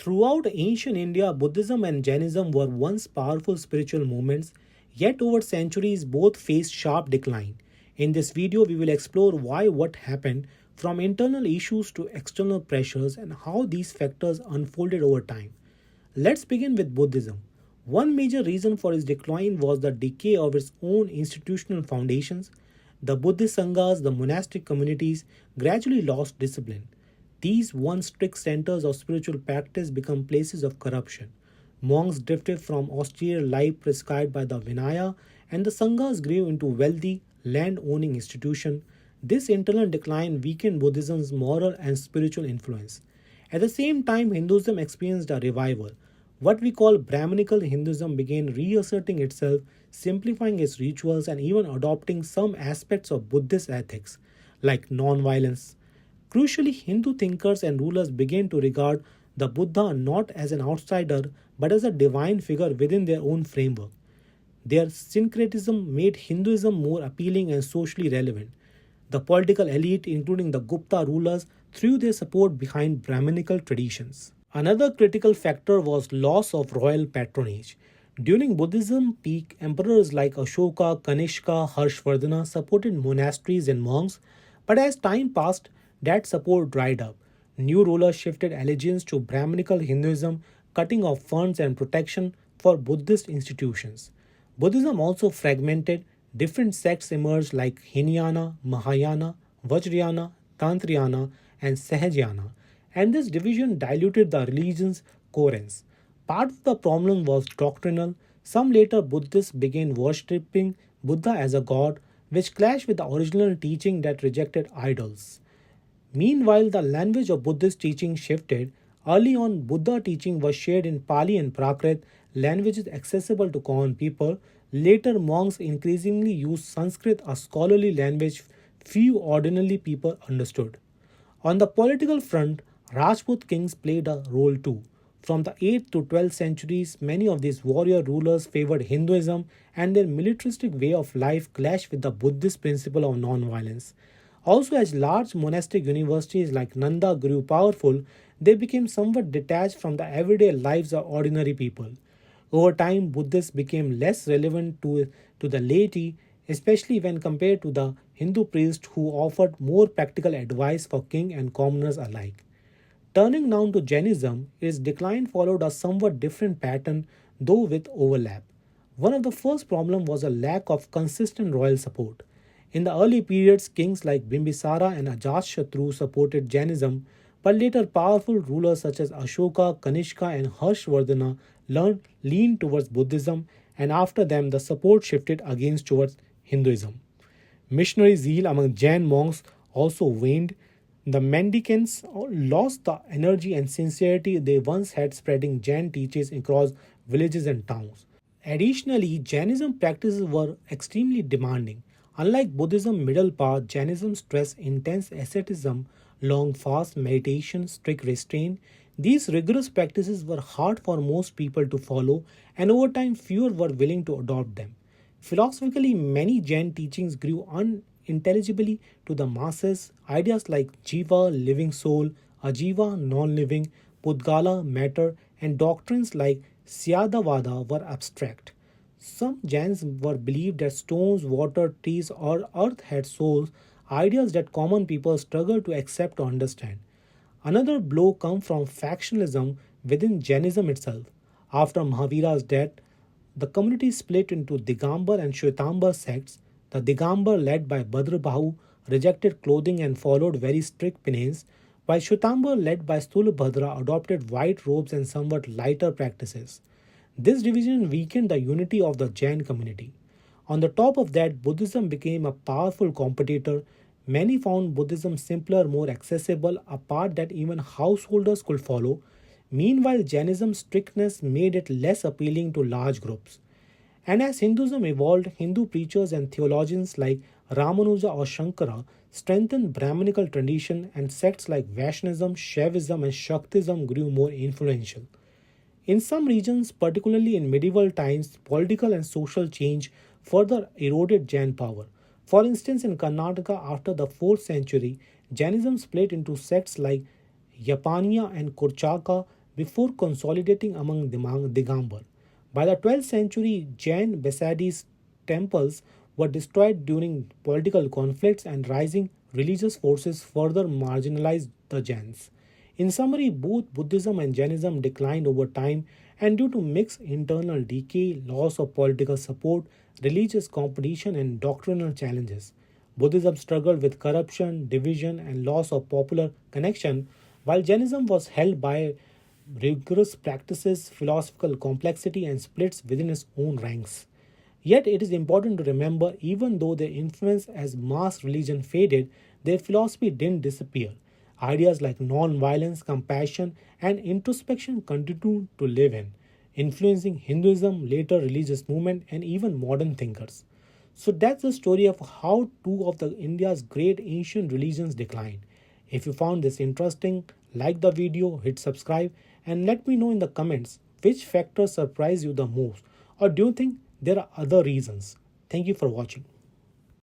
Throughout ancient India, Buddhism and Jainism were once powerful spiritual movements, yet over centuries both faced sharp decline. In this video, we will explore why what happened, from internal issues to external pressures, and how these factors unfolded over time. Let's begin with Buddhism. One major reason for its decline was the decay of its own institutional foundations. The Buddhist sanghas, the monastic communities, gradually lost discipline. These once strict centers of spiritual practice became places of corruption. Monks drifted from austere life prescribed by the Vinaya, and the sanghas grew into wealthy, land owning institutions. This internal decline weakened Buddhism's moral and spiritual influence. At the same time, Hinduism experienced a revival. What we call Brahminical Hinduism began reasserting itself, simplifying its rituals, and even adopting some aspects of Buddhist ethics, like non-violence. Crucially, Hindu thinkers and rulers began to regard the Buddha not as an outsider but as a divine figure within their own framework. Their syncretism made Hinduism more appealing and socially relevant. The political elite, including the Gupta rulers, threw their support behind Brahminical traditions. Another critical factor was loss of royal patronage. During Buddhism peak, emperors like Ashoka, Kanishka, Harshvardhana supported monasteries and monks, but as time passed, that support dried up. New rulers shifted allegiance to Brahminical Hinduism, cutting off funds and protection for Buddhist institutions. Buddhism also fragmented. Different sects emerged like Hinayana, Mahayana, Vajrayana, Tantrayana, and Sahajayana, and this division diluted the religion's coherence. Part of the problem was doctrinal. Some later Buddhists began worshipping Buddha as a god, which clashed with the original teaching that rejected idols. Meanwhile, the language of Buddhist teaching shifted. Early on, Buddha teaching was shared in Pali and Prakrit, languages accessible to common people. Later, monks increasingly used Sanskrit, a scholarly language few ordinary people understood. On the political front, Rajput kings played a role too. From the 8th to 12th centuries, many of these warrior rulers favored Hinduism, and their militaristic way of life clashed with the Buddhist principle of non-violence. Also, as large monastic universities like Nanda grew powerful, they became somewhat detached from the everyday lives of ordinary people. Over time, Buddhists became less relevant to the laity, especially when compared to the Hindu priests who offered more practical advice for king and commoners alike. Turning now to Jainism, its decline followed a somewhat different pattern, though with overlap. One of the first problems was a lack of consistent royal support. In the early periods, kings like Bimbisara and Ajatashatru supported Jainism, but later powerful rulers such as Ashoka, Kanishka, and Harshvardhana leaned towards Buddhism, and after them the support shifted against towards Hinduism. Missionary zeal among Jain monks also waned. The mendicants lost the energy and sincerity they once had spreading Jain teachings across villages and towns. Additionally, Jainism practices were extremely demanding. Unlike Buddhism's middle path, Jainism stressed intense asceticism, long fast, meditation, strict restraint. These rigorous practices were hard for most people to follow, and over time fewer were willing to adopt them. Philosophically, many Jain teachings grew unintelligibly to the masses. Ideas like Jiva, living soul, Ajiva, non-living, Pudgala, matter, and doctrines like Syadavada were abstract. Some Jains were believed that stones, water, trees, or earth had souls, ideas that common people struggled to accept or understand. Another blow came from factionalism within Jainism itself. After Mahavira's death, the community split into Digambar and Shwetambar sects. The Digambar, led by Bhadrabahu, rejected clothing and followed very strict penance, while Shwetambar, led by Stulabhadra, adopted white robes and somewhat lighter practices. This division weakened the unity of the Jain community. On the top of that, Buddhism became a powerful competitor. Many found Buddhism simpler, more accessible, a path that even householders could follow. Meanwhile, Jainism's strictness made it less appealing to large groups. And as Hinduism evolved, Hindu preachers and theologians like Ramanuja or Shankara strengthened Brahminical tradition, and sects like Vaishnavism, Shaivism, and Shaktism grew more influential. In some regions, particularly in medieval times, political and social change further eroded Jain power. For instance, in Karnataka after the 4th century, Jainism split into sects like Yapaniya and Kurchaka, before consolidating among Digambar. By the 12th century, Jain Basadis temples were destroyed during political conflicts, and rising religious forces further marginalized the Jains. In summary, both Buddhism and Jainism declined over time, and due to mixed internal decay, loss of political support, religious competition, and doctrinal challenges. Buddhism struggled with corruption, division, and loss of popular connection, while Jainism was held by rigorous practices, philosophical complexity, and splits within its own ranks. Yet it is important to remember, even though their influence as mass religion faded, their philosophy didn't disappear. Ideas like non-violence, compassion, and introspection continue to live in, influencing Hinduism, later religious movement, and even modern thinkers. So that's the story of how two of the India's great ancient religions declined. If you found this interesting, like the video, hit subscribe, and let me know in the comments which factors surprise you the most, or do you think there are other reasons. Thank you for watching.